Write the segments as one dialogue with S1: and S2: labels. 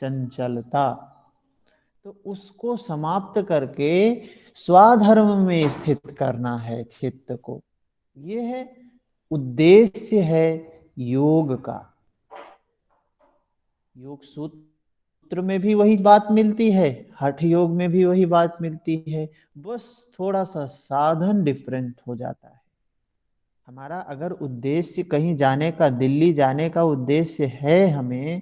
S1: चंचलता, तो उसको समाप्त करके स्वाधर्म में स्थित करना है चित्त को। ये है उद्देश्य है योग का। योग सूत्र में भी वही बात मिलती है, हठ योग में भी वही बात मिलती है, बस थोड़ा सा साधन डिफरेंट हो जाता है। हमारा अगर उद्देश्य कहीं जाने का, दिल्ली जाने का उद्देश्य है हमें,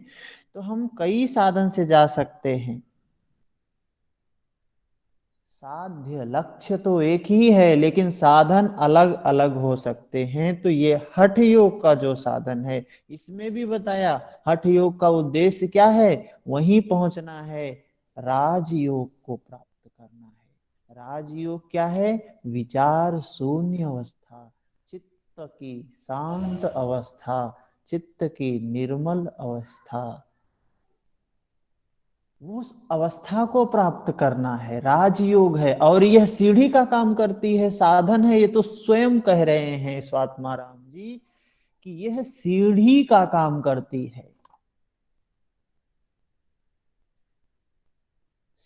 S1: तो हम कई साधन से जा सकते हैं। साध्य लक्ष्य तो एक ही है, लेकिन साधन अलग अलग हो सकते हैं। तो ये हठ योग का जो साधन है, इसमें भी बताया हठ योग का उद्देश्य क्या है, वहीं पहुंचना है, राजयोग को प्राप्त करना है। राजयोग क्या है, विचार शून्य अवस्था, चित्त की शांत अवस्था, चित्त की निर्मल अवस्था, वो उस अवस्था को प्राप्त करना है, राजयोग है। और यह सीढ़ी का काम करती है, साधन है। ये तो स्वयं कह रहे हैं स्वात्माराम जी कि यह सीढ़ी का काम करती है।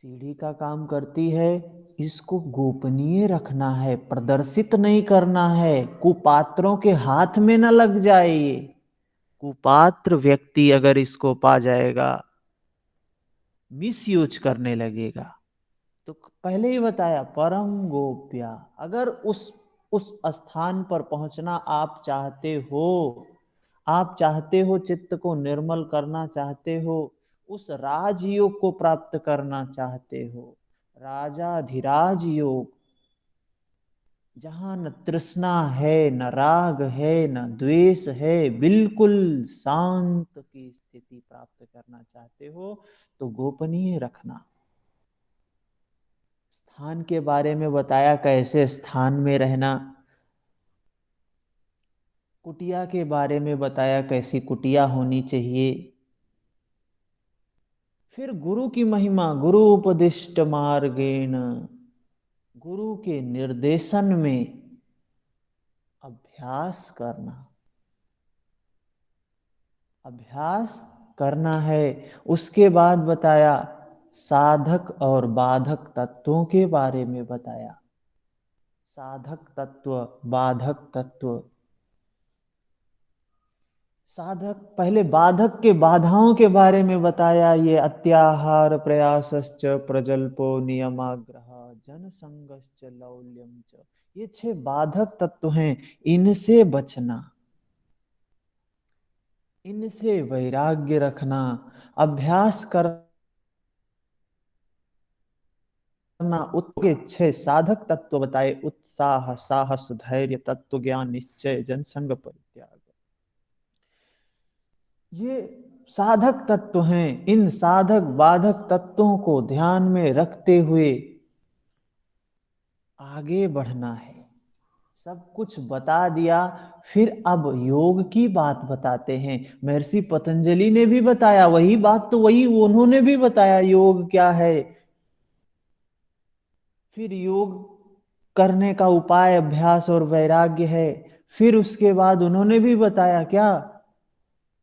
S1: सीढ़ी का काम करती है, इसको गोपनीय रखना है, प्रदर्शित नहीं करना है, कुपात्रों के हाथ में न लग जाए। ये कुपात्र व्यक्ति अगर इसको पा जाएगा, मिसयूज करने लगेगा। तो पहले ही बताया परम गोप्या, अगर उस स्थान पर पहुंचना आप चाहते हो, आप चाहते हो चित्त को निर्मल करना चाहते हो, उस राजयोग को प्राप्त करना चाहते हो, राजाधिराज योग, जहां न तृष्णा है, न राग है, न द्वेष है, बिल्कुल शांत की स्थिति प्राप्त करना चाहते हो, तो गोपनीय रखना। स्थान के बारे में बताया, कैसे स्थान में रहना। कुटिया के बारे में बताया, कैसी कुटिया होनी चाहिए। फिर गुरु की महिमा, गुरु उपदिष्ट मार्गेण, गुरु के निर्देशन में अभ्यास करना, अभ्यास करना है। उसके बाद बताया साधक और बाधक तत्वों के बारे में बताया, साधक तत्व, बाधक तत्व। साधक, पहले बाधक के, बाधाओं के बारे में बताया, ये अत्याहार प्रयासश्च प्रजल्पो नियमाग्रह जन संगश्च लौल्यम च, ये 6 बाधक तत्व हैं, इनसे बचना, इनसे वैराग्य रखना, अभ्यास करना। उसके 6 साधक तत्व बताए, उत्साह, साहस, धैर्य, तत्व ज्ञान, निश्चय, जनसंग परित्याग। ये साधक तत्व हैं। इन साधक बाधक तत्वों को ध्यान में रखते हुए आगे बढ़ना है। सब कुछ बता दिया, फिर अब योग की बात बताते हैं। महर्षि पतंजलि ने भी बताया वही बात, तो वही उन्होंने भी बताया योग क्या है। फिर योग करने का उपाय अभ्यास और वैराग्य है। फिर उसके बाद उन्होंने भी बताया क्या,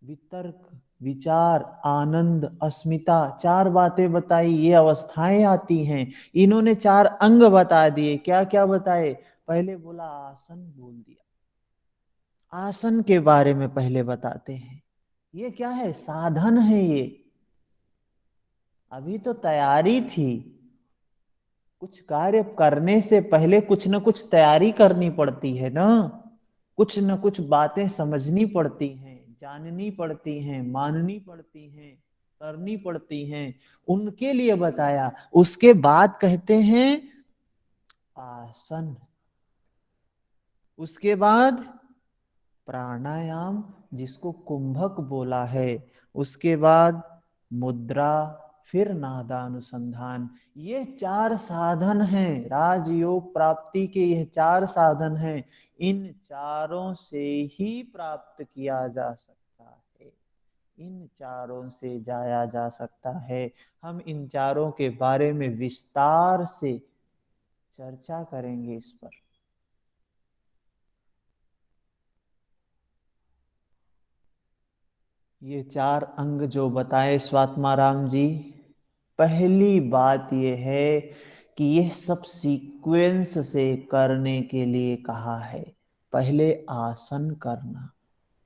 S1: वितर्क, विचार, आनंद, अस्मिता, 4 बातें बताई, ये अवस्थाएं आती हैं। इन्होंने 4 अंग बता दिए, क्या क्या बताए। पहले बोला आसन, बोल दिया, आसन के बारे में पहले बताते हैं। ये क्या है, साधन है ये, अभी तो तैयारी थी। कुछ कार्य करने से पहले कुछ न कुछ तैयारी करनी पड़ती है ना, कुछ न कुछ बातें समझनी पड़ती हैं, जाननी पड़ती हैं, माननी पड़ती हैं, करनी पड़ती हैं। उनके लिए बताया। उसके बाद कहते हैं आसन, उसके बाद प्राणायाम, जिसको कुंभक बोला है, उसके बाद मुद्रा, फिर नादानुसंधान। ये 4 साधन हैं, राजयोग प्राप्ति के ये 4 साधन हैं। इन चारों से ही प्राप्त किया जा सकता है, इन चारों से जाया जा सकता है। हम इन चारों के बारे में विस्तार से चर्चा करेंगे इस पर। ये चार अंग जो बताए स्वात्माराम जी, पहली बात ये है कि ये सब सीक्वेंस से करने के लिए कहा है। पहले आसन करना,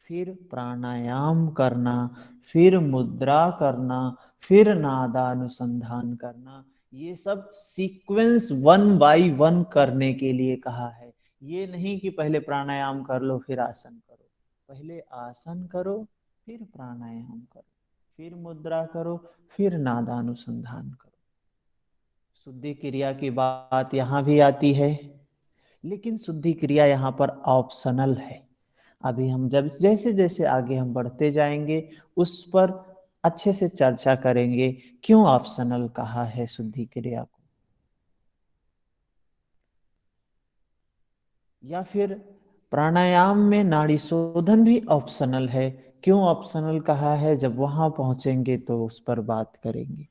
S1: फिर प्राणायाम करना, फिर मुद्रा करना, फिर नादानुसंधान करना। ये सब सीक्वेंस वन बाय वन करने के लिए कहा है। ये नहीं कि पहले प्राणायाम कर लो फिर आसन करो। पहले आसन करो, फिर प्राणायाम करो, फिर मुद्रा करो, फिर नादानुसंधान करो। शुद्धि क्रिया की बात यहाँ भी आती है, लेकिन शुद्धि क्रिया यहाँ पर ऑप्शनल है। अभी हम जब जैसे जैसे आगे हम बढ़ते जाएंगे उस पर अच्छे से चर्चा करेंगे, क्यों ऑप्शनल कहा है शुद्धि क्रिया को। या फिर प्राणायाम में नाड़ी शोधन भी ऑप्शनल है, क्यों ऑप्शनल कहा है, जब वहां पहुंचेंगे तो उस पर बात करेंगे।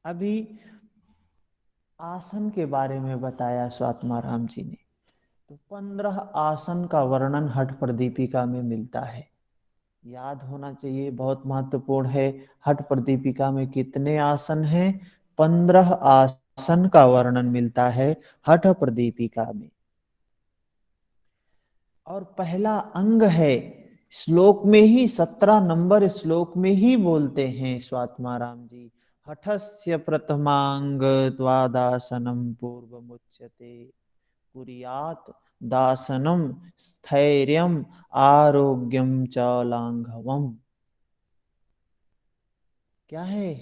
S1: अभी आसन के बारे में बताया स्वात्माराम जी ने, तो 15 आसन का वर्णन हठ प्रदीपिका में मिलता है। याद होना चाहिए, बहुत महत्वपूर्ण है। हठ प्रदीपिका में कितने आसन हैं? 15 आसन का वर्णन मिलता है हठ प्रदीपिका में। और पहला अंग है, श्लोक में ही 17 नंबर श्लोक में ही बोलते हैं स्वात्माराम जी, हठस्य प्रथमांग द्वादासनम पूर्व मुच्यते कुरियात दासनम स्थैर्यम आरोग्यम च लांघवम। क्या है?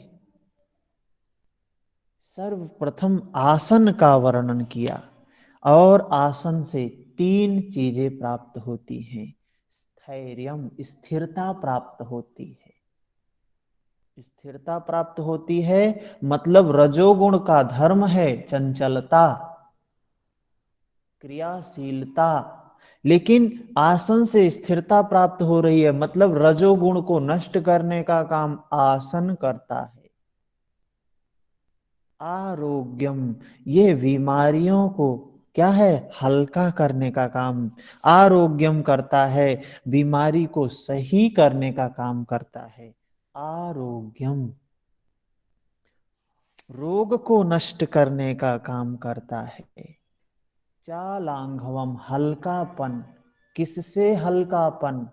S1: सर्वप्रथम आसन का वर्णन किया, और आसन से तीन चीजें प्राप्त होती हैं। स्थैर्यम, स्थिरता प्राप्त होती है। स्थिरता प्राप्त होती है मतलब रजोगुण का धर्म है चंचलता, क्रियाशीलता। लेकिन आसन से स्थिरता प्राप्त हो रही है मतलब रजोगुण को नष्ट करने का काम आसन करता है। आरोग्यम, ये बीमारियों को क्या है, हल्का करने का काम आरोग्यम करता है, बीमारी को सही करने का काम करता है। आरोग्यम रोग को नष्ट करने का काम करता है। चालांघवम, हल्कापन, किससे हल्कापन?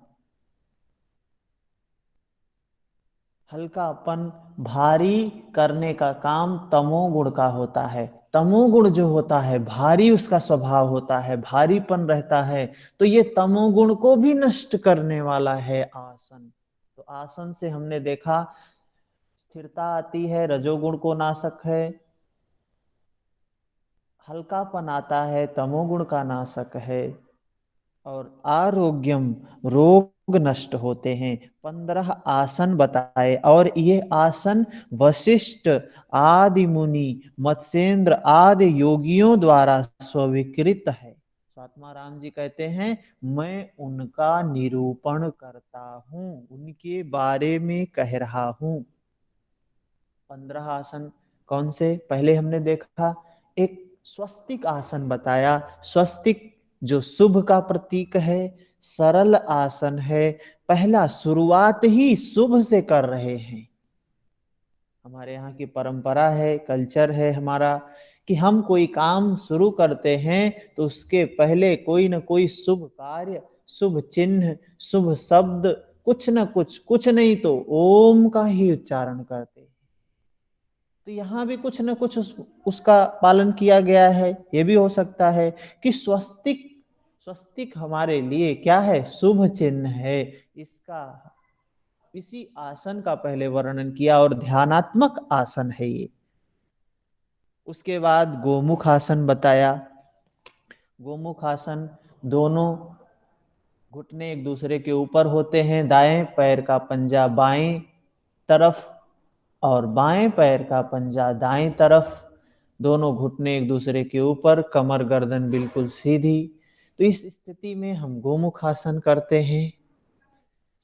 S1: हल्कापन भारी करने का काम तमोगुण का होता है। तमोगुण जो होता है भारी, उसका स्वभाव होता है, भारीपन रहता है, तो ये तमोगुण को भी नष्ट करने वाला है आसन। तो आसन से हमने देखा स्थिरता आती है, रजोगुण को नाशक है, हल्कापन आता है, तमोगुण का नाशक है, और आरोग्यम रोग नष्ट होते हैं। 15 आसन बताए, और ये आसन वशिष्ठ आदि मुनि, मत्स्येंद्र आदि योगियों द्वारा स्वीकृत है। स्वात्माराम जी कहते हैं मैं उनका निरूपण करता हूं, उनके बारे में कह रहा हूं। 15 आसन कौन से? पहले हमने देखा एक स्वस्तिक आसन बताया। स्वस्तिक जो शुभ का प्रतीक है, सरल आसन है। पहला शुरुआत ही शुभ से कर रहे हैं। हमारे यहाँ की परंपरा है, कल्चर है हमारा, कि हम कोई काम शुरू करते हैं तो उसके पहले कोई ना कोई शुभ कार्य, शुभ चिन्ह, शुभ शब्द, कुछ ना कुछ, कुछ नहीं तो ओम का ही उच्चारण करते हैं। तो यहाँ भी कुछ न कुछ उसका पालन किया गया है। ये भी हो सकता है कि स्वस्तिक, स्वस्तिक हमारे लिए क्या है, शुभ चिन्ह है। इसका इसी आसन का पहले वर्णन किया, और ध्यानात्मक आसन है ये। उसके बाद गोमुख आसन बताया। गोमुख आसन, दोनों घुटने एक दूसरे के ऊपर होते हैं, दाएं पैर का पंजा बाएं तरफ और बाएं पैर का पंजा दाएं तरफ, दोनों घुटने एक दूसरे के ऊपर, कमर गर्दन बिल्कुल सीधी। तो इस स्थिति में हम गोमुख आसन करते हैं।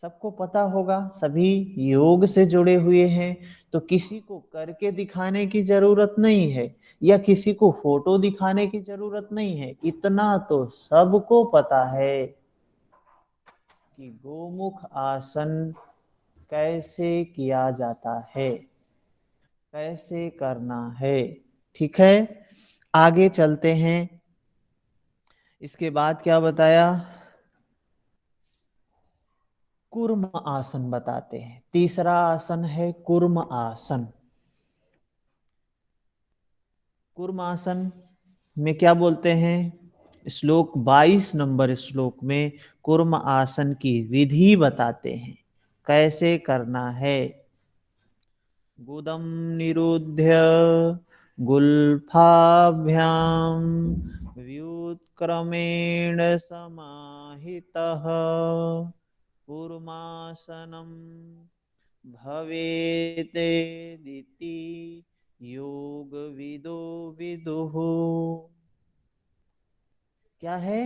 S1: सबको पता होगा, सभी योग से जुड़े हुए हैं, तो किसी को करके दिखाने की जरूरत नहीं है, या किसी को फोटो दिखाने की जरूरत नहीं है। इतना तो सबको पता है कि गोमुख आसन कैसे किया जाता है, कैसे करना है। ठीक है, आगे चलते हैं। इसके बाद क्या बताया, कूर्म आसन बताते हैं। तीसरा आसन है कूर्म आसन। कूर्म आसन में क्या बोलते हैं, श्लोक 22 नंबर श्लोक में कूर्म आसन की विधि बताते हैं, कैसे करना है। गुदम निरुध्य गुल्फाभ्याम व्युत्क्रमेण समाहितः कूर्मासनम भवेतेदिति योग विदो विदुः। क्या है,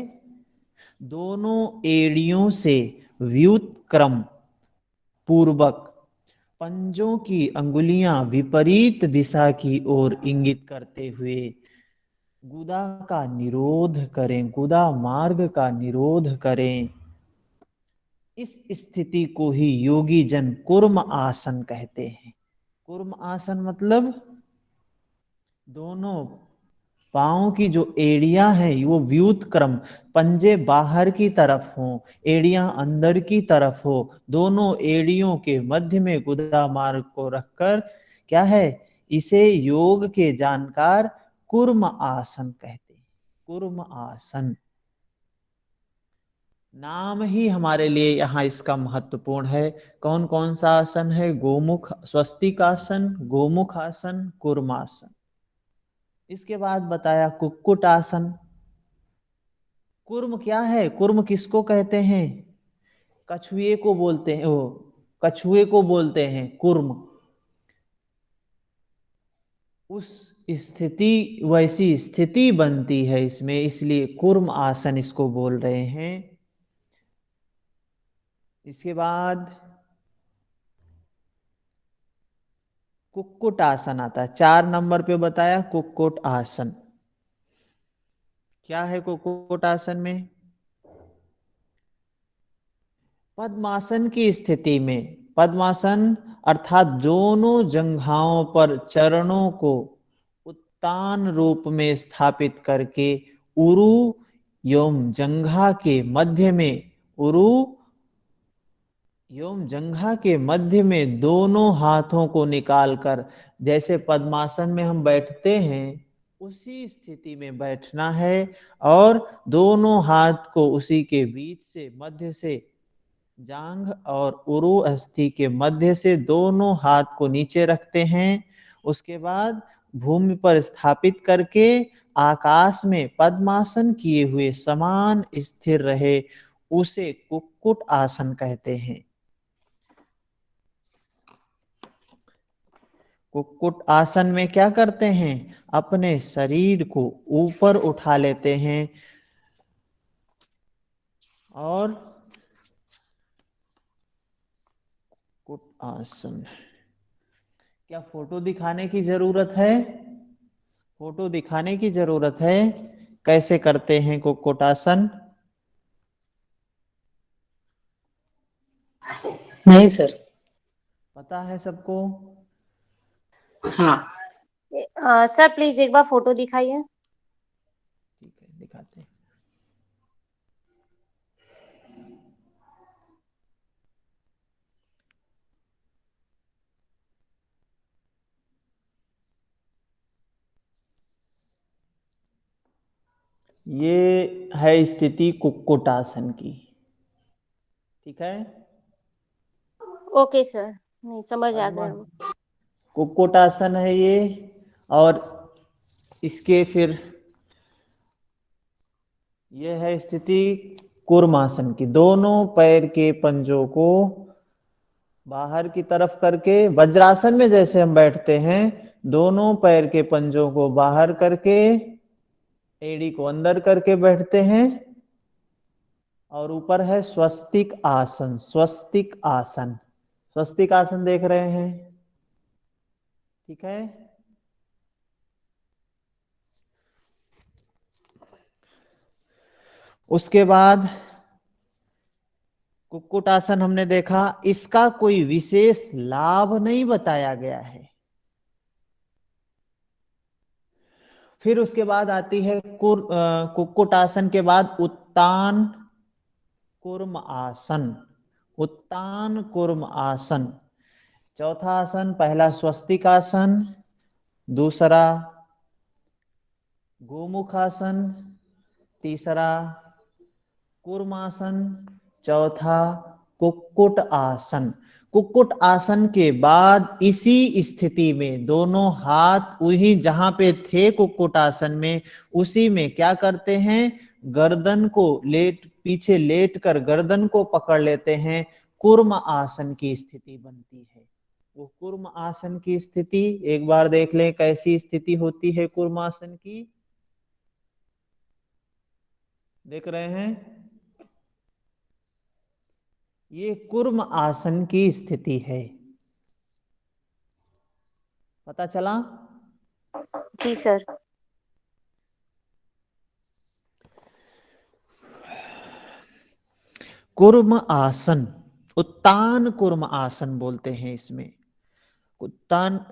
S1: दोनों एड़ियों से व्युत्क्रम पूर्वक पंजों की अंगुलियां विपरीत दिशा की ओर इंगित करते हुए गुदा का निरोध करें, गुदा मार्ग का निरोध करें। इस स्थिति को ही योगी जन कूर्म आसन कहते हैं। कूर्म आसन मतलब दोनों पांव की जो एड़ियां हैं वो व्युत्क्रम, पंजे बाहर की तरफ हो, एड़ियां अंदर की तरफ हो, दोनों एड़ियों के मध्य में गुदा मार्ग को रखकर, क्या है, इसे योग के जानकार कूर्म आसन कहते हैं। कूर्म आसन नाम ही हमारे लिए यहाँ इसका महत्वपूर्ण है। कौन कौन सा आसन है, गोमुख स्वस्तिक आसन, गोमुख आसन, कूर्मासन। इसके बाद बताया कुक्कुट आसन। कूर्म क्या है, कूर्म किसको कहते हैं, कछुए को बोलते हैं, वो कछुए को बोलते हैं कूर्म। उस स्थिति, वैसी स्थिति बनती है इसमें, इसलिए कूर्म आसन इसको बोल रहे हैं। इसके बाद कुक्कुट आसन आता है, 4 नंबर पे बताया कुक्कुट आसन। क्या है कुक्कुट आसन में, पद्मासन की स्थिति में, पद्मासन अर्थात दोनों जंघाओं पर चरणों को उत्तान रूप में स्थापित करके उरु एवं जंघा के मध्य में, उरु एवं जंघा के मध्य में दोनों हाथों को निकालकर, जैसे पद्मासन में हम बैठते हैं उसी स्थिति में बैठना है, और दोनों हाथ को उसी के बीच से, मध्य से, जांघ और उरु अस्थि के मध्य से दोनों हाथ को नीचे रखते हैं। उसके बाद भूमि पर स्थापित करके आकाश में पद्मासन किए हुए समान स्थिर रहे, उसे कुक्कुट आसन कहते हैं। कुक्कुट आसन में क्या करते हैं, अपने शरीर को ऊपर उठा लेते हैं और कुक्कुट आसन, क्या फोटो दिखाने की जरूरत है, फोटो दिखाने की जरूरत है, कैसे करते हैं कुक्कुट आसन,
S2: नहीं सर।
S1: पता है सबको।
S2: हाँ।
S3: सर प्लीज एक बार फोटो दिखाइए।
S1: ठीक है, दिखाते हैं। ये है स्थिति कुक्कुट आसन की। ठीक है,
S3: ओके सर, नहीं समझ आ
S1: पद्मा
S3: गया हम।
S1: कुक्कुट आसन है ये। और इसके फिर ये है स्थिति कूर्मासन की। दोनों पैर के पंजों को बाहर की तरफ करके, वज्रासन में जैसे हम बैठते हैं, दोनों पैर के पंजों को बाहर करके एड़ी को अंदर करके बैठते हैं। और ऊपर है स्वस्तिक आसन, स्वस्तिक आसन, स्वस्तिक आसन देख रहे हैं। ठीक है, उसके बाद कुक्कुट आसन हमने देखा, इसका कोई विशेष लाभ नहीं बताया गया है। फिर उसके बाद आती है कुक्कुट आसन के बाद उत्तान कूर्म आसन। उत्तान कूर्म आसन, चौथा आसन, पहला स्वस्तिक आसन, दूसरा गोमुखासन, तीसरा कूर्मासन, चौथा कुक्कुट आसन। कुक्कुट आसन के बाद इसी स्थिति में दोनों हाथ वही जहां पे थे कुक्कुट आसन में, उसी में क्या करते हैं, गर्दन को पीछे लेट कर गर्दन को पकड़ लेते हैं। कूर्म आसन की स्थिति बनती है। वो कूर्म आसन की स्थिति एक बार देख लें, कैसी स्थिति होती है कूर्म आसन की, देख रहे हैं, ये कूर्म आसन की स्थिति है। पता चला?
S3: जी सर।
S1: कूर्म आसन, उत्तान कूर्म आसन बोलते हैं इसमें। उत्तान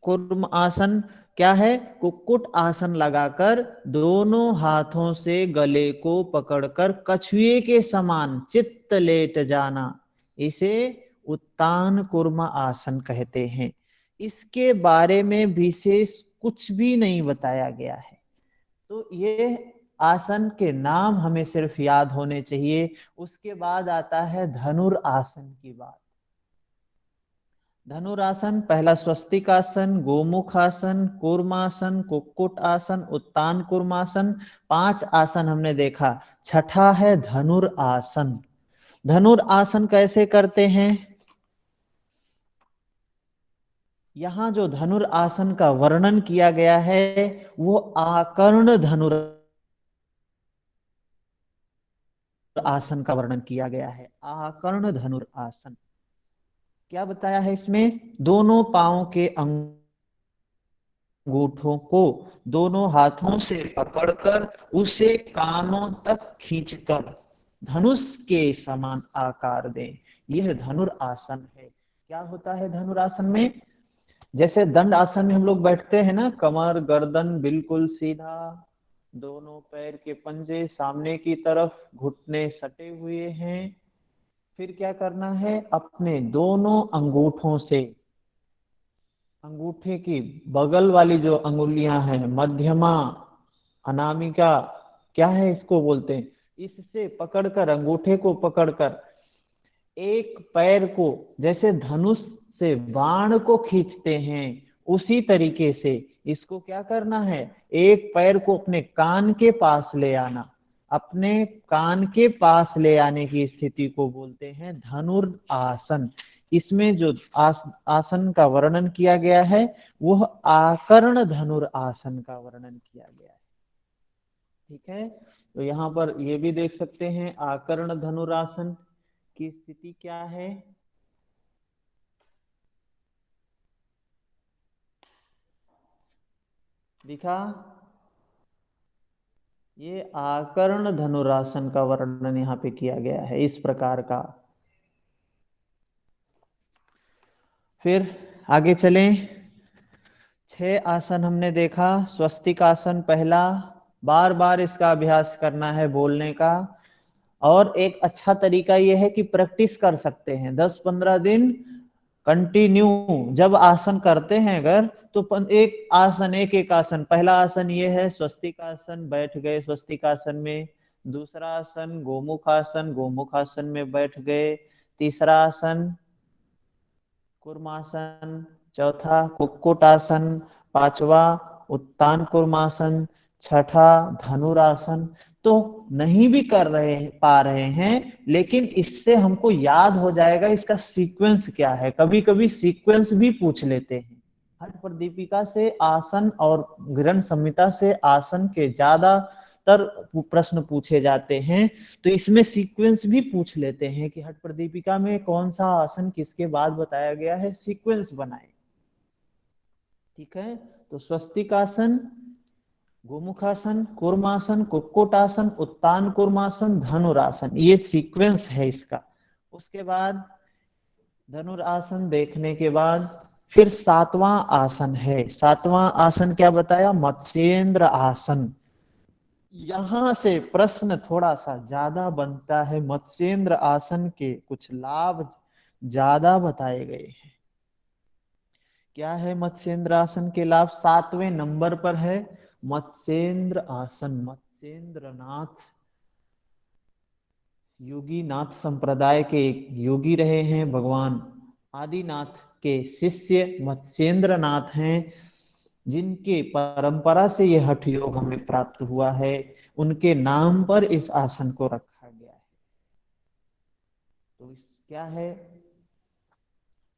S1: कूर्म आसन क्या है, कुक्कुट आसन लगाकर दोनों हाथों से गले को पकड़कर कछुए के समान चित्त लेट जाना, इसे उत्तान कूर्म आसन कहते हैं। इसके बारे में विशेष कुछ भी नहीं बताया गया है। तो ये आसन के नाम हमें सिर्फ याद होने चाहिए। उसके बाद आता है धनुर आसन की बात। धनुरासन, पहला स्वस्तिक आसन, गोमुख आसन, कूर्मासन, कुक्कुट आसन, उत्तान कूर्मासन, 5 आसन हमने देखा। छठा है धनुर आसन। धनुर आसन कैसे करते हैं, यहां जो धनुर आसन का वर्णन किया गया है वो आकर्ण धनुर आसन का वर्णन किया गया है। आकर्ण धनुर आसन क्या बताया है इसमें, दोनों पांवों के अंगूठों को दोनों हाथों से पकड़कर उसे कानों तक खींचकर धनुष के समान आकार दें, यह धनुर आसन है। क्या होता है धनुर आसन में, जैसे दंड आसन में हम लोग बैठते हैं ना, कमर गर्दन बिल्कुल सीधा, दोनों पैर के पंजे सामने की तरफ, घुटने सटे हुए हैं। फिर क्या करना है, अपने दोनों अंगूठों से, अंगूठे की बगल वाली जो अंगुलियां हैं, मध्यमा, अनामिका, क्या है इसको बोलते हैं, इससे पकड़कर, अंगूठे को पकड़कर एक पैर को जैसे धनुष से बाण को खींचते हैं उसी तरीके से इसको क्या करना है, एक पैर को अपने कान के पास ले आना, अपने कान के पास ले आने की स्थिति को बोलते हैं धनुर आसन। इसमें जो आसन का वर्णन किया गया है वह आकर्ण धनुर आसन का वर्णन किया गया है। ठीक है, तो यहाँ पर ये भी देख सकते हैं आकर्ण धनुरासन की स्थिति क्या है। दिखा, ये आकर्ण धनुरासन का वर्णन यहाँ पे किया गया है इस प्रकार का। फिर आगे चलें, 6 आसन हमने देखा। स्वस्तिक आसन पहला, बार बार इसका अभ्यास करना है बोलने का, और एक अच्छा तरीका यह है कि प्रैक्टिस कर सकते हैं 10-15 दिन कंटिन्यू। जब आसन करते हैं अगर, तो एक आसन, एक आसन, पहला आसन ये है स्वस्तिक आसन, बैठ गए स्वस्तिक आसन में। दूसरा आसन गोमुख आसन, गोमुख आसन में बैठ गए। तीसरा आसन कूर्मासन, चौथा कुक्कुट आसन, पांचवा उत्तान कूर्मासन, छठा धनुरासन। तो नहीं भी कर पा रहे हैं, लेकिन इससे हमको याद हो जाएगा इसका सीक्वेंस क्या है। कभी कभी सीक्वेंस भी पूछ लेते हैं, हठ प्रदीपिका से आसन और गृहण संहिता से आसन के ज्यादातर प्रश्न पूछे जाते हैं, तो इसमें सीक्वेंस भी पूछ लेते हैं कि हठ प्रदीपिका में कौन सा आसन किसके बाद बताया गया है, सीक्वेंस बनाए। ठीक है, तो स्वस्तिक आसन, गोमुखासन, कूर्मासन, कुक्कुट आसन, उत्तान कूर्मासन, धनुरासन, ये सीक्वेंस है इसका। उसके बाद धनुरासन देखने के बाद फिर सातवां आसन है। सातवां आसन क्या बताया? मत्स्येंद्र आसन। यहां से प्रश्न थोड़ा सा ज्यादा बनता है। मत्स्येंद्र आसन के कुछ लाभ ज्यादा बताए गए हैं। क्या है मत्स्येंद्र आसन के लाभ? 7वें नंबर पर है मत्स्येंद्र आसन। मत्स्येंद्र नाथ योगी नाथ संप्रदाय के एक योगी रहे हैं। भगवान आदिनाथ के शिष्य मत्स्येंद्र नाथ हैं, जिनके परंपरा से यह हठ योग हमें प्राप्त हुआ है। उनके नाम पर इस आसन को रखा गया है। तो इस क्या है,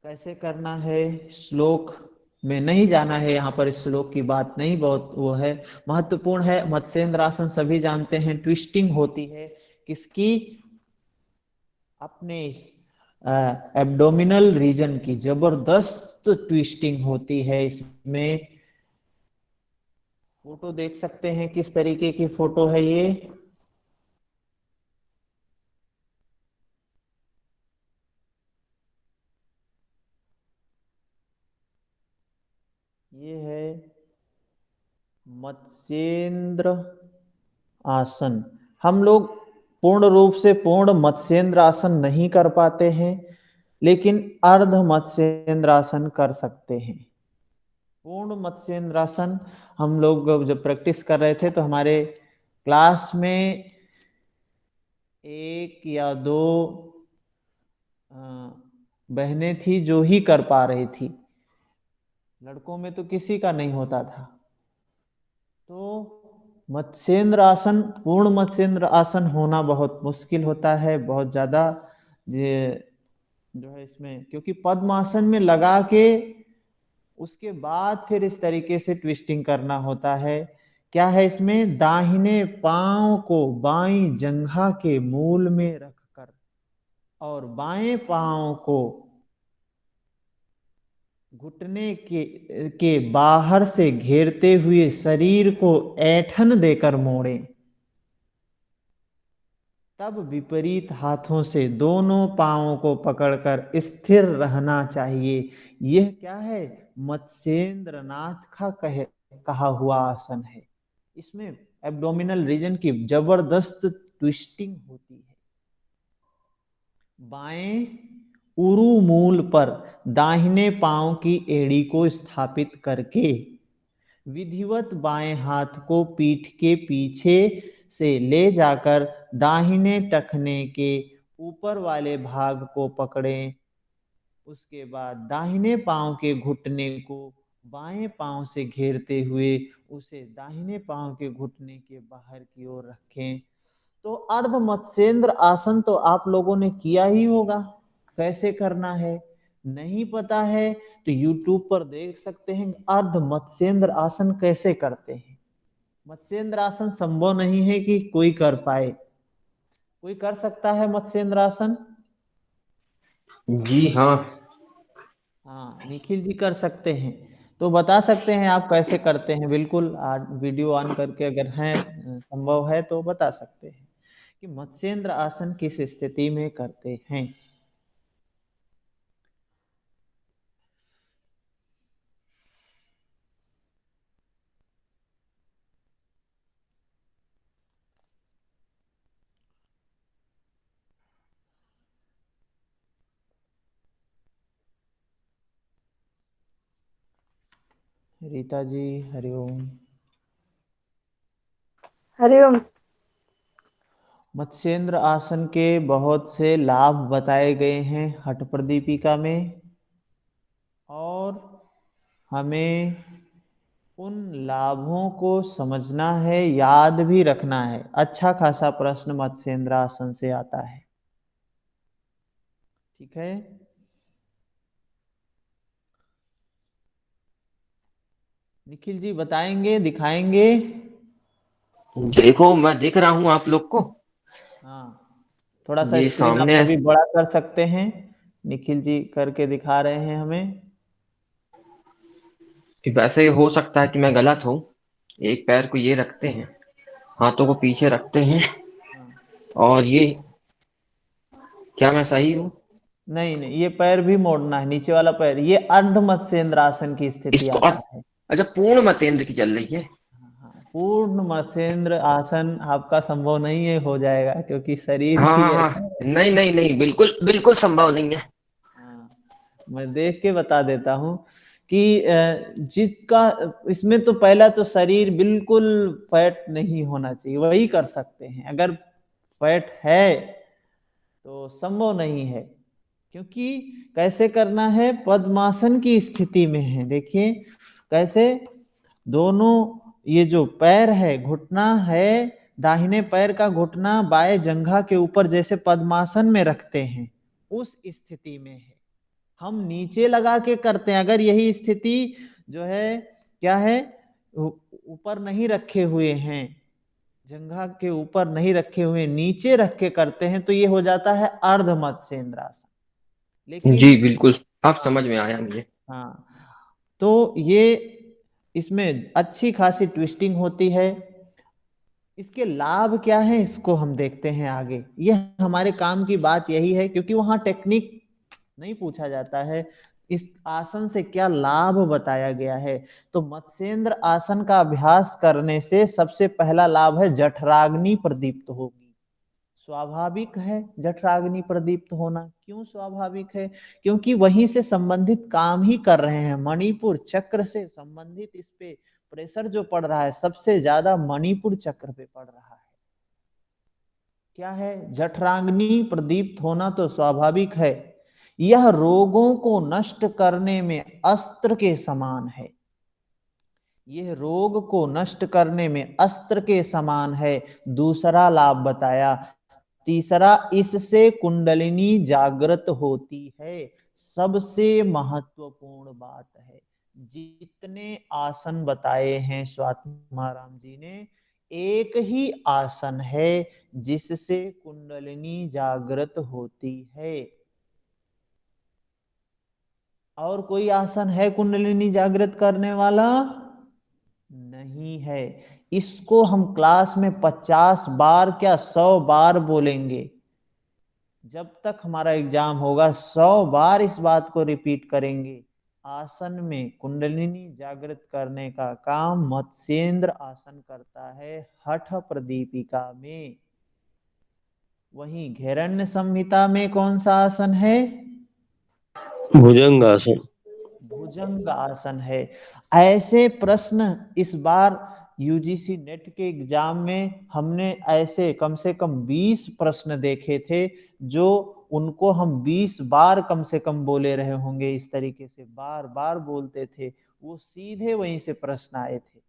S1: कैसे करना है, श्लोक में नहीं जाना है। यहाँ पर इस श्लोक की बात नहीं बहुत वो है, महत्वपूर्ण है। मत्स्येंद्र आसन सभी जानते हैं, ट्विस्टिंग होती है किसकी? अपने इस एब्डोमिनल रीजन की जबरदस्त ट्विस्टिंग होती है। इसमें फोटो देख सकते हैं, किस तरीके की फोटो है ये। ये है मत्स्येंद्र आसन। हम लोग पूर्ण रूप से पूर्ण मत्स्येंद्र आसन नहीं कर पाते हैं, लेकिन अर्ध मत्स्येंद्र आसन कर सकते हैं। पूर्ण मत्स्येंद्र आसन हम लोग जब प्रैक्टिस कर रहे थे तो हमारे क्लास में एक या दो बहनें थी जो ही कर पा रही थी, लड़कों में तो किसी का नहीं होता था। तो मत्स्येंद्र आसन, पूर्ण मत्स्येंद्र आसन होना बहुत मुश्किल होता है, बहुत ज्यादा ये जो है इसमें, क्योंकि पद्मासन में लगा के उसके बाद फिर इस तरीके से ट्विस्टिंग करना होता है। क्या है इसमें? दाहिने पांव को बाईं जंघा के मूल में रखकर और बाएं पांव को घुटने के बाहर से घेरते हुए शरीर को ऐंठन देकर मोड़ें। तब विपरीत हाथों से दोनों पांवों को पकड़कर स्थिर रहना चाहिए। यह क्या है? मत्स्येंद्र नाथ का कहा हुआ आसन है। इसमें एब्डोमिनल रीजन की जबरदस्त ट्विस्टिंग होती है। बाएं उरु मूल पर दाहिने पांव की एड़ी को स्थापित करके विधिवत बाएं हाथ को पीठ के पीछे से ले जाकर दाहिने टखने के ऊपर वाले भाग को पकड़ें। उसके बाद दाहिने पांव के घुटने को बाएं पांव से घेरते हुए उसे दाहिने पांव के घुटने के बाहर की ओर रखें। तो अर्ध मत्स्येंद्र आसन तो आप लोगों ने किया ही होगा। कैसे करना है नहीं पता है तो YouTube पर देख सकते हैं, अर्ध मत्स्येंद्र आसन कैसे करते हैं। मत्स्येंद्र आसन संभव नहीं है कि कोई कर पाए। कोई कर सकता है मत्स्येंद्र आसन?
S4: जी हाँ।
S1: हाँ, निखिल जी कर सकते हैं। तो बता सकते हैं आप कैसे करते हैं? बिल्कुल, आज वीडियो ऑन करके अगर है संभव है तो बता सकते हैं कि मत्स्येंद्र आसन किस स्थिति में करते हैं। रीता जी हरिओम।
S5: हरिओम।
S1: मत्स्येंद्र आसन के बहुत से लाभ बताए गए हैं हठ प्रदीपिका में, और हमें उन लाभों को समझना है, याद भी रखना है। अच्छा खासा प्रश्न मत्स्येंद्र आसन से आता है। ठीक है, निखिल जी बताएंगे, दिखाएंगे?
S4: देखो मैं दिख रहा हूँ आप लोग को।
S1: हाँ, थोड़ा सा
S4: ये
S1: स्क्रीन आप
S4: सामने
S1: कभी बड़ा कर सकते हैं? निखिल जी करके दिखा रहे हैं हमें।
S4: वैसे हो सकता है कि मैं गलत हूँ। एक पैर को ये रखते हैं, हाथों को पीछे रखते हैं
S1: हाँ,
S4: और ये क्या मैं सही हूँ?
S1: नहीं नहीं, ये पैर भी मोड़ना है, नीचे वाला पैर, ये अर्ध मत्स्येंद्र आसन की स्थिति
S4: इसको
S1: आता है।
S4: अच्छा, पूर्ण मतेंद्र की चल रही है।
S1: हाँ, पूर्ण मत्स्येंद्र आसन आपका संभव नहीं है, हो जाएगा क्योंकि शरीर
S4: हाँ
S1: ही
S4: हाँ
S1: ऐसा
S4: हाँ,
S1: है।
S4: नहीं नहीं नहीं, बिल्कुल बिल्कुल संभव नहीं है।
S1: हाँ, मैं देख के बता देता हूँ कि जिसका, इसमें तो पहला तो शरीर बिल्कुल फैट नहीं होना चाहिए, वही कर सकते हैं। अगर फैट है तो संभव नहीं है, क्योंकि कैसे करना है, पद्मासन की स्थिति में है। देखिए कैसे, दोनों ये जो पैर है, घुटना है, दाहिने पैर का घुटना बाएं जंघा के ऊपर जैसे पद्मासन में रखते हैं, उस स्थिति में है। हम नीचे लगा के करते हैं, अगर यही स्थिति जो है क्या है, ऊपर नहीं रखे हुए हैं, जंघा के ऊपर नहीं रखे हुए, नीचे रख के करते हैं, तो ये हो जाता है अर्ध मत्स्येंद्रासन। लेकिन
S4: जी बिल्कुल, आप
S1: हाँ,
S4: समझ में आया मुझे।
S1: हाँ, तो ये इसमें अच्छी खासी ट्विस्टिंग होती है। इसके लाभ क्या है, इसको हम देखते हैं आगे। ये हमारे काम की बात यही है, क्योंकि वहां टेक्निक नहीं पूछा जाता है, इस आसन से क्या लाभ बताया गया है। तो मत्स्येंद्र आसन का अभ्यास करने से सबसे पहला लाभ है, जठराग्नि प्रदीप्त होगी। स्वाभाविक है जठराग्नि प्रदीप्त होना। क्यों स्वाभाविक है? क्योंकि वहीं से संबंधित काम ही कर रहे हैं, मणिपुर चक्र से संबंधित इस पे प्रेशर जो पड़ रहा है, सबसे ज्यादा मणिपुर चक्र पे पड़ रहा है। क्या है, जठराग्नि प्रदीप्त होना तो स्वाभाविक है। यह रोगों को नष्ट करने में अस्त्र के समान है। यह रोग को नष्ट करने में अस्त्र के समान है। दूसरा लाभ बताया। तीसरा, इससे कुंडलिनी जागृत होती है। सबसे महत्वपूर्ण बात है, जितने आसन बताए हैं स्वात्माराम जी ने, एक ही आसन है जिससे कुंडलिनी जागृत होती है। और कोई आसन है कुंडलिनी जागृत करने वाला? नहीं है। इसको हम क्लास में 50 बार क्या 100 बार बोलेंगे। जब तक हमारा एग्जाम होगा 100 बार इस बात को रिपीट करेंगे। आसन में कुंडलिनी जागृत करने का काम मत्स्येंद्र आसन करता है हठ प्रदीपिका में। वहीं घेरण्य संहिता में कौन सा आसन है?
S5: भुजंगासन।
S1: भुजंग आसन है। ऐसे प्रश्न इस बार यूजीसी नेट के एग्जाम में हमने ऐसे कम से कम 20 प्रश्न देखे थे, जो उनको हम 20 बार कम से कम बोले रहे होंगे। इस तरीके से बार बार बोलते थे, वो सीधे वहीं से प्रश्न आए थे।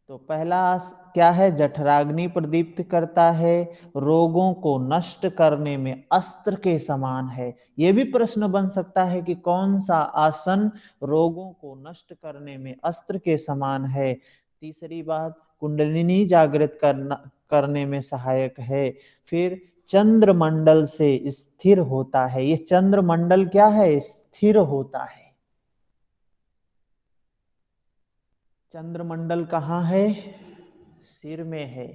S1: तो पहला क्या है, जठराग्नि प्रदीप्त करता है, रोगों को नष्ट करने में अस्त्र के समान है। यह भी प्रश्न बन सकता है कि कौन सा आसन रोगों को नष्ट करने में अस्त्र के समान है। तीसरी बात, कुंडलिनी जागृत करने में सहायक है। फिर चंद्रमंडल से स्थिर होता है। ये चंद्रमंडल क्या है, स्थिर होता है। चंद्रमंडल कहाँ है? सिर में है।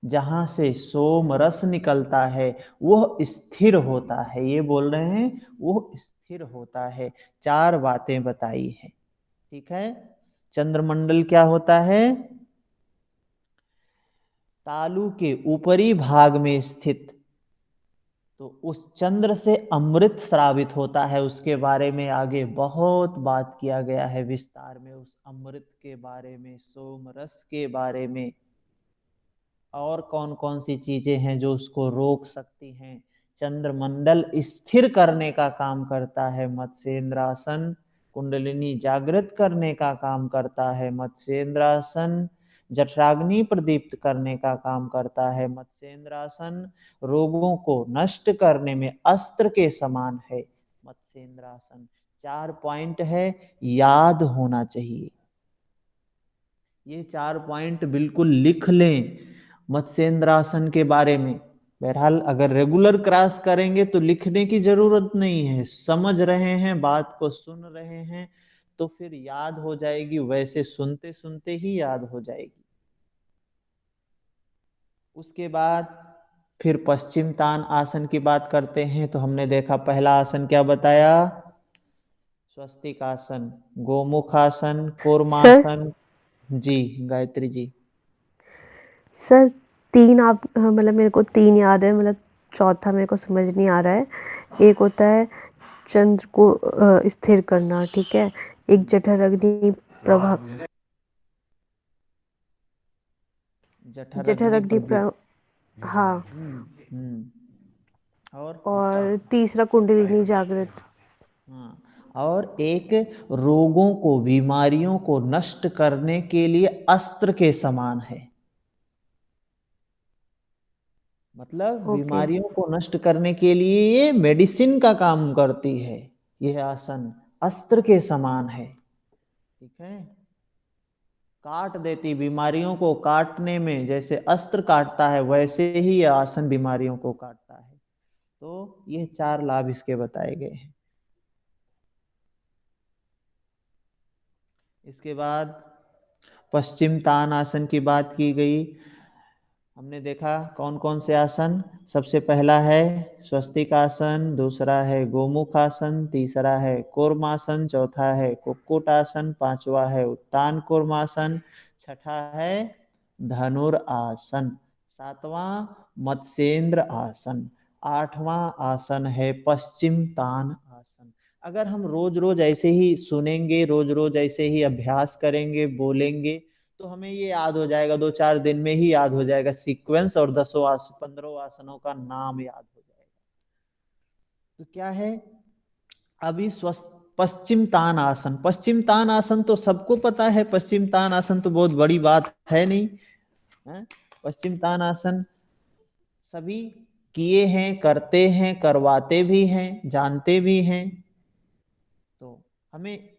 S1: जहां से सोम रस निकलता है वह स्थिर होता है। ये बोल रहे हैं वो स्थिर होता है। 4 बातें बताई है, ठीक है। चंद्रमंडल क्या होता है? तालु के ऊपरी भाग में स्थित। तो उस चंद्र से अमृत स्रावित होता है, उसके बारे में आगे बहुत बात किया गया है विस्तार में, उस अमृत के बारे में, सोम रस के बारे में, और कौन कौन सी चीजें हैं जो उसको रोक सकती हैं। चंद्रमंडल स्थिर करने का काम करता है मत्स्येंद्रासन। कुंडलिनी जागृत करने का काम करता है मत्स्येंद्रासन। जठराग्नि प्रदीप्त करने का काम करता है मत्स्येंद्रासन। रोगों को नष्ट करने में अस्त्र के समान है मत्स्येंद्रासन। 4 पॉइंट है, याद होना चाहिए। ये 4 पॉइंट बिल्कुल लिख लें मत्स्येंद्रासन के बारे में। बहरहाल अगर रेगुलर क्लास करेंगे तो लिखने की जरूरत नहीं है, समझ रहे हैं, बात को सुन रहे हैं, तो फिर याद हो जाएगी, वैसे सुनते सुनते ही याद हो जाएगी। उसके बाद फिर पश्चिम तान आसन की बात करते हैं तो हमने देखा पहला आसन क्या बताया, स्वस्तिक आसन, गोमुख आसन,
S5: सर
S1: कूर्मासन। जी गायत्री जी।
S5: सर 3 आप मतलब मेरे को 3 याद है, मतलब चौथा मेरे को समझ नहीं आ रहा है। एक होता है चंद्र को स्थिर करना, ठीक है। एक जठर अग्नि प्रभा
S1: जठर
S5: जठर
S1: अग्नि
S5: अग्नि
S1: प्रभु।
S5: हाँ,
S1: और
S5: और तीसरा कुंडलिनी जागृत।
S1: हाँ, और एक रोगों को, बीमारियों को नष्ट करने के लिए अस्त्र के समान है। मतलब
S5: ओके,
S1: बीमारियों को नष्ट करने के लिए ये मेडिसिन का काम करती है। यह आसन अस्त्र के समान है, ठीक है। काट देती, बीमारियों को काटने में जैसे अस्त्र काटता है वैसे ही यह आसन बीमारियों को काटता है। तो ये 4 लाभ इसके बताए गए हैं। इसके बाद पश्चिम तान आसन की बात की गई। हमने देखा कौन कौन से आसन, सबसे पहला है स्वस्तिक आसन, दूसरा है गोमुख आसन, तीसरा है कूर्मासन, चौथा है कुक्कुट आसन, पांचवा है उत्तान कूर्मासन, छठा है धनुरासन, सातवां मत्स्येंद्र आसन, आठवां आसन है पश्चिम तान आसन। अगर हम रोज रोज ऐसे ही सुनेंगे, रोज रोज ऐसे ही अभ्यास करेंगे, बोलेंगे, तो हमें ये याद हो जाएगा, 2-4 दिन में ही याद हो जाएगा सीक्वेंस, और 15 आसनों का नाम याद हो जाएगा। तो क्या है, अभी स्वस्थ पश्चिम तान आसन, पश्चिम तान आसन तो सबको पता है, पश्चिम तान आसन तो बहुत बड़ी बात है नहीं है? पश्चिम तान आसन सभी किए हैं, करते हैं, करवाते भी हैं, जानते भी हैं। तो हमें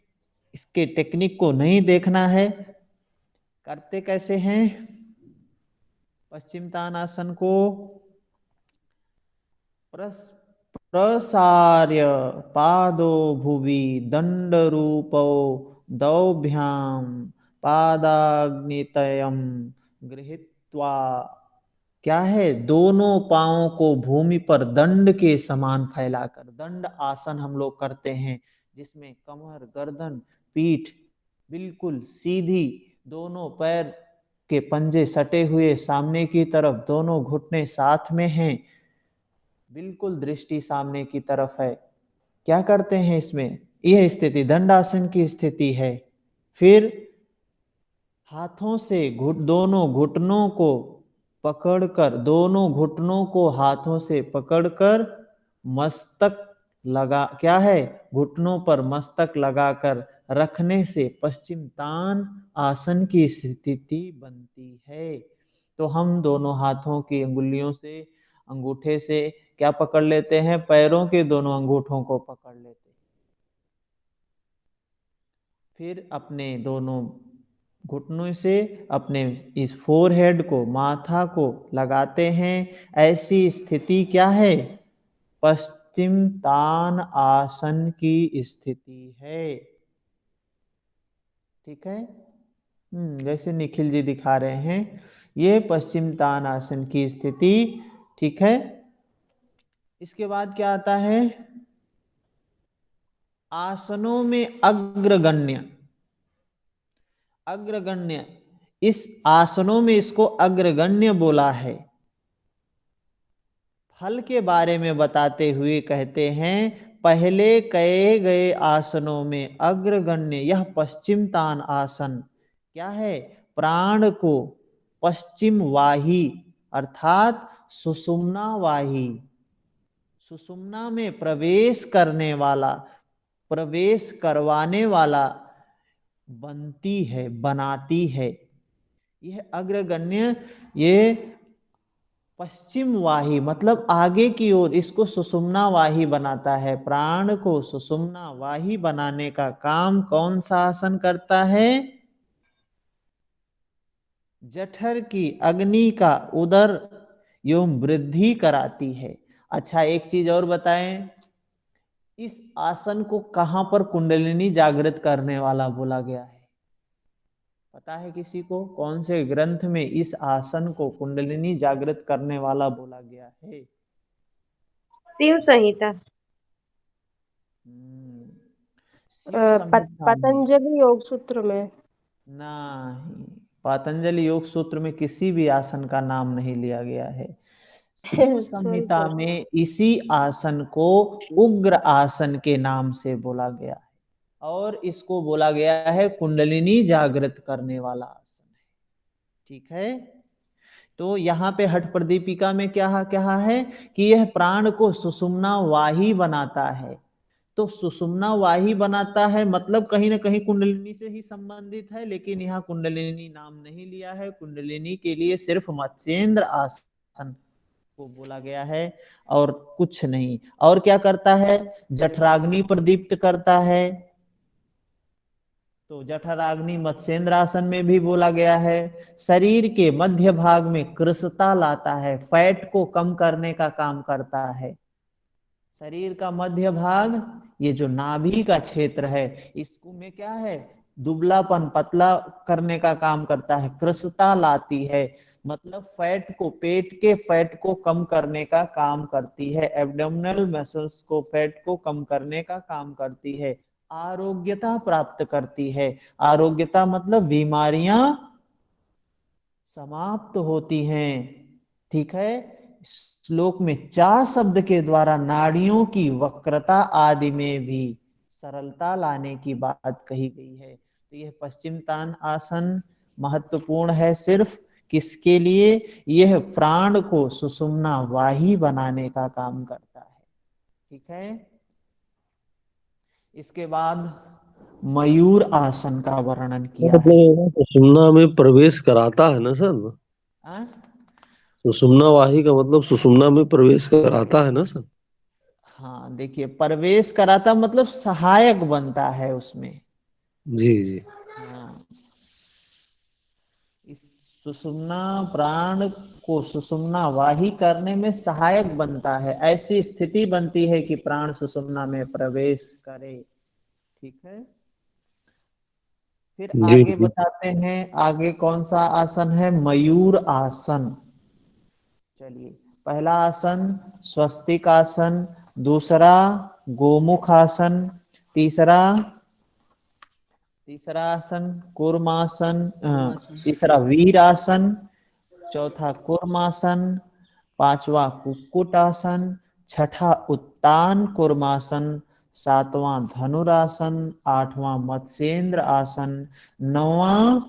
S1: इसके टेक्निक को नहीं देखना है, करते कैसे हैं। पश्चिम तानासन को प्रसार्य पादो भुवि दंड रूपो दौभ्याम पादाग्नितयम गृहीत्वा, क्या है, दोनों पांवों को भूमि पर दंड के समान फैलाकर दंड आसन हम लोग करते हैं, जिसमें कमर, गर्दन, पीठ बिल्कुल सीधी, दोनों पैर के पंजे सटे हुए सामने की तरफ, दोनों घुटने साथ में हैं, बिल्कुल दृष्टि सामने की तरफ है। क्या करते हैं इसमें, यह स्थिति दंडासन की स्थिति है। फिर हाथों से दोनों घुटनों को पकड़कर, दोनों घुटनों को हाथों से पकड़कर मस्तक लगा, क्या है, घुटनों पर मस्तक लगाकर रखने से पश्चिम तान आसन की स्थिति बनती है। तो हम दोनों हाथों की अंगुलियों से, अंगूठे से क्या पकड़ लेते हैं, पैरों के दोनों अंगूठों को पकड़ लेते हैं। फिर अपने दोनों घुटनों से अपने इस फोरहेड को, माथा को लगाते हैं। ऐसी स्थिति क्या है, पश्चिम तान आसन की स्थिति है, ठीक है। जैसे निखिल जी दिखा रहे हैं, ये पश्चिम तान आसन की स्थिति, ठीक है। इसके बाद क्या आता है, आसनों में अग्रगण्य, अग्रगण्य, इस आसनों में इसको अग्रगण्य बोला है। फल के बारे में बताते हुए कहते हैं, पहले कहे गए आसनों में अग्रगण्य यह पश्चिम तान आसन क्या है, प्राण को पश्चिम वाही अर्थात सुषुम्ना वाही, सुषुम्ना में प्रवेश करने वाला, प्रवेश करवाने वाला बनती है, बनाती है। यह अग्रगण्य, ये पश्चिम वाही मतलब आगे की ओर, इसको सुषुम्ना वाही बनाता है। प्राण को सुषुम्ना वाही बनाने का काम कौन सा आसन करता है, जठर की अग्नि का उदर एवं वृद्धि कराती है। अच्छा एक चीज और बताएं, इस आसन को कहां पर कुंडलिनी जागृत करने वाला बोला गया है, पता है किसी को कौन से ग्रंथ में इस आसन को कुंडलिनी जागृत करने वाला बोला गया है?
S5: शिव संहिता।
S1: हम्म, शिव संहिता में
S5: पतंजलि योग सूत्र में।
S1: नहीं, पतंजलि योग सूत्र में किसी भी आसन का नाम नहीं लिया गया है। शिव
S5: सॉरी
S1: संहिता
S5: सर।
S1: में इसी आसन को उग्र आसन के नाम से बोला गया है और इसको बोला गया है कुंडलिनी जागृत करने वाला आसन है। ठीक है, तो यहाँ पे हठ प्रदीपिका में क्या कहा है कि यह प्राण को सुषुम्ना वाही बनाता है। तो सुषुम्ना वाही बनाता है मतलब कहीं ना कहीं कुंडलिनी से ही संबंधित है, लेकिन यहाँ कुंडलिनी नाम नहीं लिया है। कुंडलिनी के लिए सिर्फ मत्स्येंद्र आसन को बोला गया है और कुछ नहीं। और क्या करता है? जठराग्नि प्रदीप्त करता है। तो जठराग्नि मत्स्येंद्र आसन में भी बोला गया है। शरीर के मध्य भाग में कृशता लाता है, फैट को कम करने का काम करता है। शरीर का मध्य भाग, ये जो नाभि का क्षेत्र है, इसको में क्या है, दुबलापन पतला करने का काम करता है। कृशता लाती है मतलब फैट को, पेट के फैट को कम करने का काम करती है। एब्डोमिनल मसल्स को, फैट को कम करने का काम करती है। आरोग्यता प्राप्त करती है। आरोग्यता मतलब बीमारियां समाप्त होती हैं। ठीक है, श्लोक में चा शब्द के द्वारा नाड़ियों की वक्रता आदि में भी सरलता लाने की बात कही गई है। तो यह पश्चिम तान आसन महत्वपूर्ण है सिर्फ किसके लिए? यह प्राण को सुषुम्ना वाही बनाने का काम करता है। ठीक है, इसके बाद मयूर आसन का वर्णन किया है।
S6: सुषुम्ना में प्रवेश कराता है ना सर?
S1: आ?
S6: सुषुम्ना वाही का मतलब सुषुम्ना में प्रवेश कराता है ना सर?
S1: हाँ, देखिए, प्रवेश कराता मतलब सहायक बनता है उसमें।
S6: जी जी।
S1: हाँ, इस सुषुम्ना प्राण को सुषुम्ना वाही करने में सहायक बनता है। ऐसी स्थिति बनती है कि प्राण सुषुम्ना में प्रवेश करे। ठीक है, फिर
S6: जी
S1: आगे
S6: जी।
S1: बताते हैं, आगे कौन सा आसन है? मयूर आसन। चलिए, पहला आसन स्वस्तिक आसन, दूसरा गोमुख आसन, तीसरा आसन कूर्मासन, तीसरा वीर आसन, चौथा कूर्मासन, पांचवा कुक्कुट आसन, छठा उत्तान कूर्मासन, सातवां धनुरासन, आठवां मत्स्येंद्र आसन, नौवां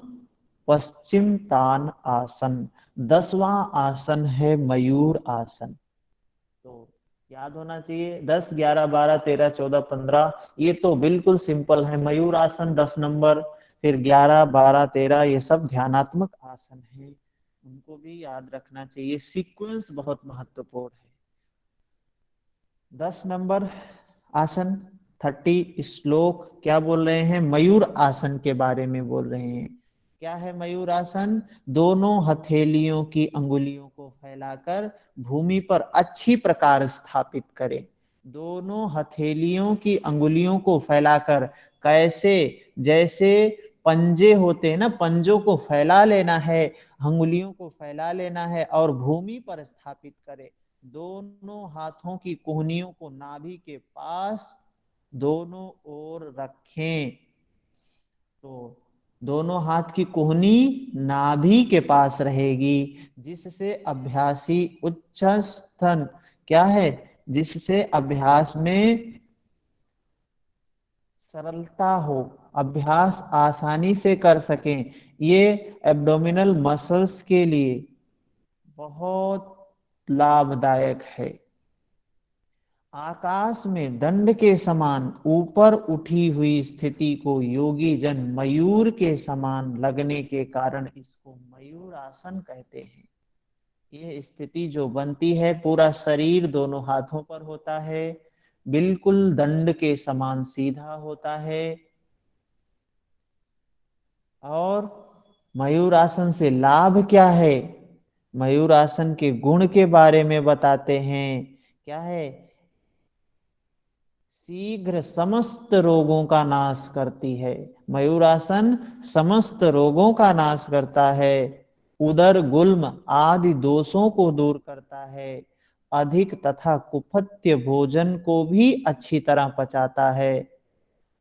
S1: पश्चिम तान आसन, 10वां आसन है मयूर आसन। तो याद होना चाहिए 10, 11, 12, 13, 14, 15, ये तो बिल्कुल सिंपल है। मयूर आसन 10 नंबर, फिर 11, 12, 13 ये सब ध्यानात्मक आसन है, उनको भी याद रखना चाहिए। सीक्वेंस बहुत महत्वपूर्ण है। 10 नंबर आसन 30 श्लोक क्या बोल रहे हैं? मयूर आसन के बारे में बोल रहे हैं। क्या है मयूर आसन? दोनों हथेलियों की अंगुलियों को फैलाकर भूमि पर अच्छी प्रकार स्थापित करें। दोनों हथेलियों की अंगुलियों को फैलाकर, कैसे? जैसे पंजे होते हैं ना, पंजों को फैला लेना है, अंगुलियों को फैला लेना है और भूमि पर स्थापित करें। दोनों हाथों की कोहनियों को नाभि के पास दोनों ओर रखें। तो दोनों हाथ की कोहनी नाभि के पास रहेगी, जिससे अभ्यासी उच्च स्तन क्या है, जिससे अभ्यास में सरलता हो, अभ्यास आसानी से कर सकें। ये एब्डोमिनल मसल्स के लिए बहुत लाभदायक है। आकाश में दंड के समान ऊपर उठी हुई स्थिति को योगी जन मयूर के समान लगने के कारण इसको मयूर आसन कहते हैं। यह स्थिति जो बनती है, पूरा शरीर दोनों हाथों पर होता है, बिल्कुल दंड के समान सीधा होता है। और मयूर आसन से लाभ क्या है? मयूर आसन के गुण के बारे में बताते हैं। क्या है? शीघ्र समस्त रोगों का नाश करती है। मयूरासन समस्त रोगों का नाश करता है, उदर गुल्म आदि दोषों को दूर करता है, अधिक तथा कुपथ्य भोजन को भी अच्छी तरह पचाता है,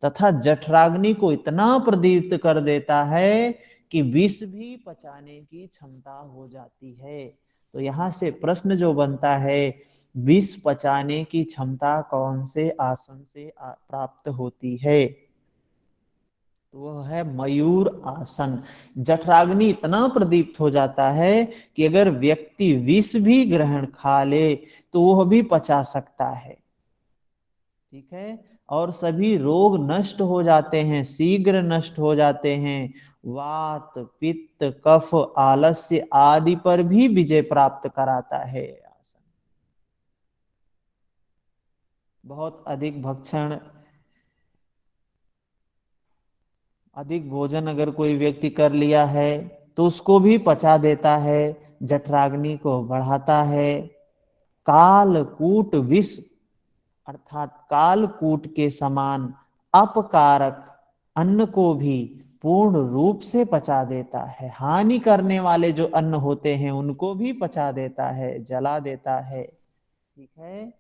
S1: तथा जठराग्नि को इतना प्रदीप्त कर देता है कि विष भी पचाने की क्षमता हो जाती है। तो यहां से प्रश्न जो बनता है, विष पचाने की क्षमता कौन से आसन से प्राप्त होती है? तो वह है मयूर आसन। जठराग्नि इतना प्रदीप्त हो जाता है कि अगर व्यक्ति विष भी ग्रहण खा ले तो वह भी पचा सकता है। ठीक है, और सभी रोग नष्ट हो जाते हैं, शीघ्र नष्ट हो जाते हैं। वात पित्त कफ आलस्य आदि पर भी विजय प्राप्त कराता है आसन। बहुत अधिक भक्षण, अधिक भोजन अगर कोई व्यक्ति कर लिया है तो उसको भी पचा देता है, जठराग्नि को बढ़ाता है। कालकूट विष अर्थात कालकूट के समान अपकारक अन्न को भी पूर्ण रूप से पचा देता है। हानि करने वाले जो अन्न होते हैं उनको भी पचा देता है, जला देता है। ठीक है,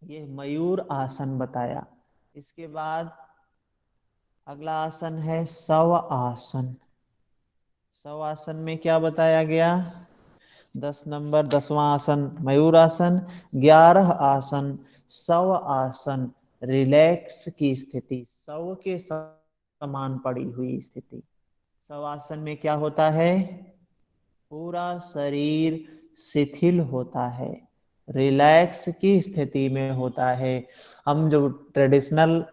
S1: ये मयूर आसन बताया। इसके बाद अगला आसन है शव आसन। शव आसन में क्या बताया गया? 10 नंबर 10वां आसन मयूर आसन, 11 आसन शव आसन, रिलैक्स की स्थिति, शव के समान पड़ी हुई स्थिति। शव आसन में क्या होता है? पूरा शरीर शिथिल होता है, रिलैक्स की स्थिति में होता है। हम जो ट्रेडिशनल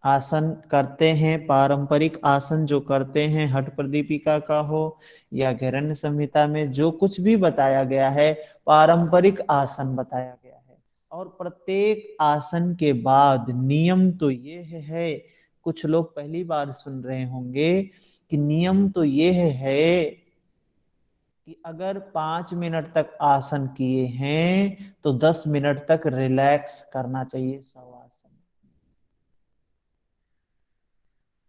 S1: आसन करते हैं, पारंपरिक आसन जो करते हैं, हठ प्रदीपिका का हो या घिरण्य संहिता में जो कुछ भी बताया गया है, पारंपरिक आसन बताया गया है। और प्रत्येक आसन के बाद नियम तो ये है, कुछ लोग पहली बार सुन रहे होंगे कि नियम तो ये है कि अगर 5 मिनट तक आसन किए हैं तो 10 मिनट तक रिलैक्स करना चाहिए शवासन।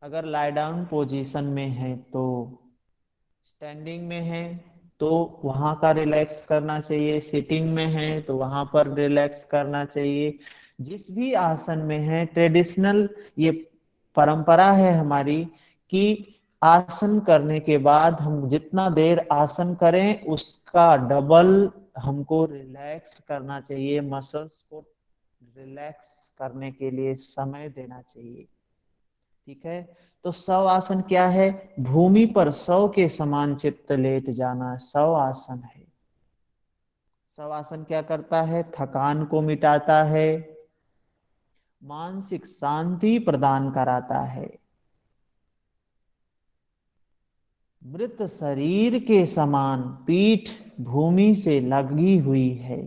S1: अगर लाई डाउन पोजीशन में है तो, स्टैंडिंग में है तो वहां का रिलैक्स करना चाहिए, सिटिंग में है तो वहां पर रिलैक्स करना चाहिए। जिस भी आसन में है, ट्रेडिशनल ये परंपरा है हमारी कि आसन करने के बाद हम जितना देर आसन करें उसका डबल हमको रिलैक्स करना चाहिए, मसल्स को रिलैक्स करने के लिए समय देना चाहिए। ठीक है, तो शव आसन क्या है? भूमि पर शव के समान चित्त लेट जाना शव आसन है। शव आसन क्या करता है? थकान को मिटाता है, मानसिक शांति प्रदान कराता है, मृत शरीर के समान पीठ भूमि से लगी हुई है,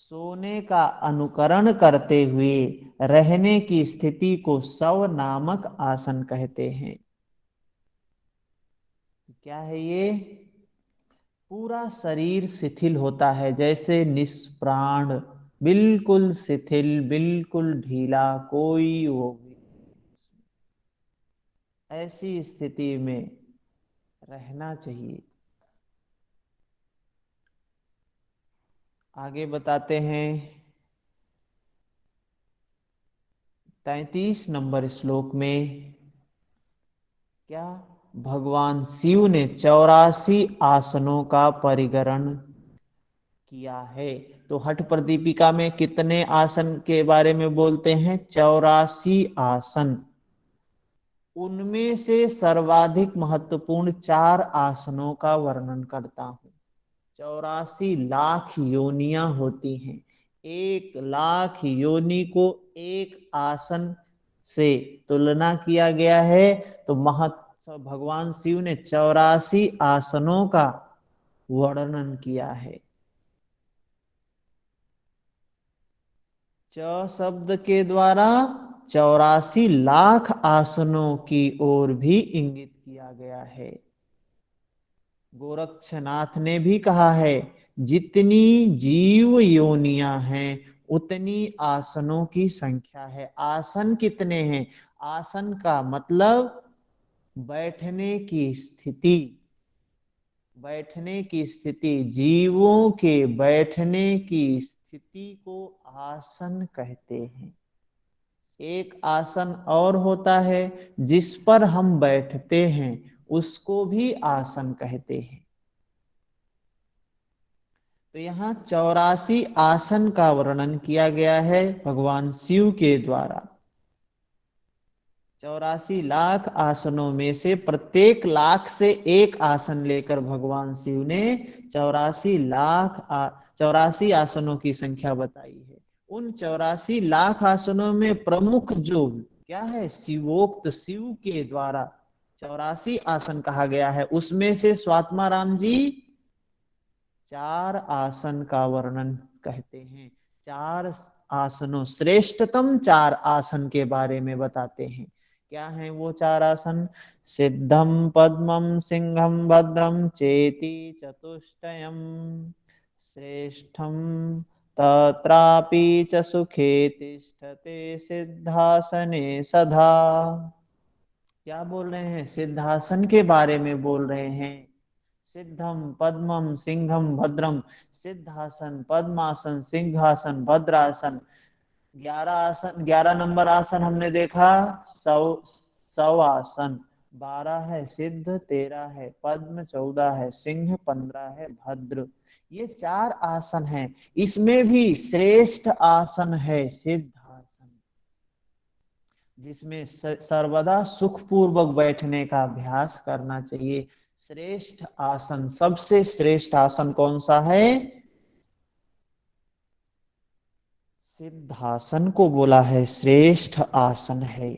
S1: सोने का अनुकरण करते हुए रहने की स्थिति को शव नामक आसन कहते हैं। क्या है ये? पूरा शरीर शिथिल होता है, जैसे निष्प्राण, बिल्कुल शिथिल, बिल्कुल ढीला, कोई वो भी, ऐसी स्थिति में रहना चाहिए। आगे बताते हैं 33 नंबर श्लोक में क्या भगवान शिव ने 84 आसनों का परिगरण किया है। तो हठ प्रदीपिका में कितने आसन के बारे में बोलते हैं? 84 आसन। उनमें से सर्वाधिक महत्वपूर्ण 4 आसनों का वर्णन करता हूं। 84 लाख योनियां होती हैं, 1 लाख योनि को एक आसन से तुलना किया गया है। तो भगवान शिव ने 84 आसनों का वर्णन किया है। च शब्द के द्वारा 84 लाख आसनों की ओर भी इंगित किया गया है। गोरक्षनाथ ने भी कहा है, जितनी जीव योनियां हैं उतनी आसनों की संख्या है। आसन कितने हैं? आसन का मतलब बैठने की स्थिति। बैठने की स्थिति, जीवों के बैठने की स्थिति को आसन कहते हैं। एक आसन और होता है जिस पर हम बैठते हैं, उसको भी आसन कहते हैं। तो यहाँ 84 आसन का वर्णन किया गया है भगवान शिव के द्वारा। 84 लाख आसनों में से प्रत्येक लाख से एक आसन लेकर भगवान शिव ने 84 आसनों की संख्या बताई है। उन 84 लाख आसनों में प्रमुख जो क्या है, शिवोक्त, शिव के द्वारा 84 आसन कहा गया है, उसमें से स्वात्माराम जी 4 आसन का वर्णन कहते हैं। 4 आसनों, श्रेष्ठतम 4 आसन के बारे में बताते हैं। क्या हैं वो 4 आसन? सिद्धम पद्मम सिंहम भद्रम चेति चतुष्टयम श्रेष्ठम तत्रापि च सुखे तिष्ठते सिद्धासने सदा। क्या बोल रहे हैं? सिद्धासन के बारे में बोल रहे हैं। सिद्धम पद्मम सिंहम भद्रम, सिद्धासन, पद्मासन, सिंहासन, भद्रासन। 11 आसन, 11 नंबर आसन हमने देखा सौ आसन। 12 है सिद्ध, 13 है पद्म, 14 है सिंह, 15 है भद्र। ये 4 आसन हैं। इसमें भी श्रेष्ठ आसन है सिद्धासन, जिसमें सर्वदा सुखपूर्वक बैठने का अभ्यास करना चाहिए। श्रेष्ठ आसन, सबसे श्रेष्ठ आसन कौन सा है? सिद्धासन को बोला है श्रेष्ठ आसन है।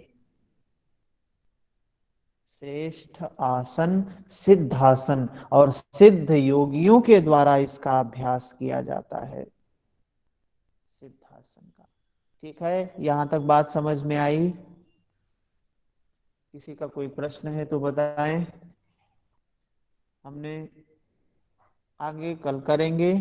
S1: श्रेष्ठ आसन सिद्धासन, और सिद्ध योगियों के द्वारा इसका अभ्यास किया जाता है, सिद्धासन का। ठीक है, यहां तक बात समझ में आई? किसी का कोई प्रश्न है तो बताएं, हमने आगे कल करेंगे।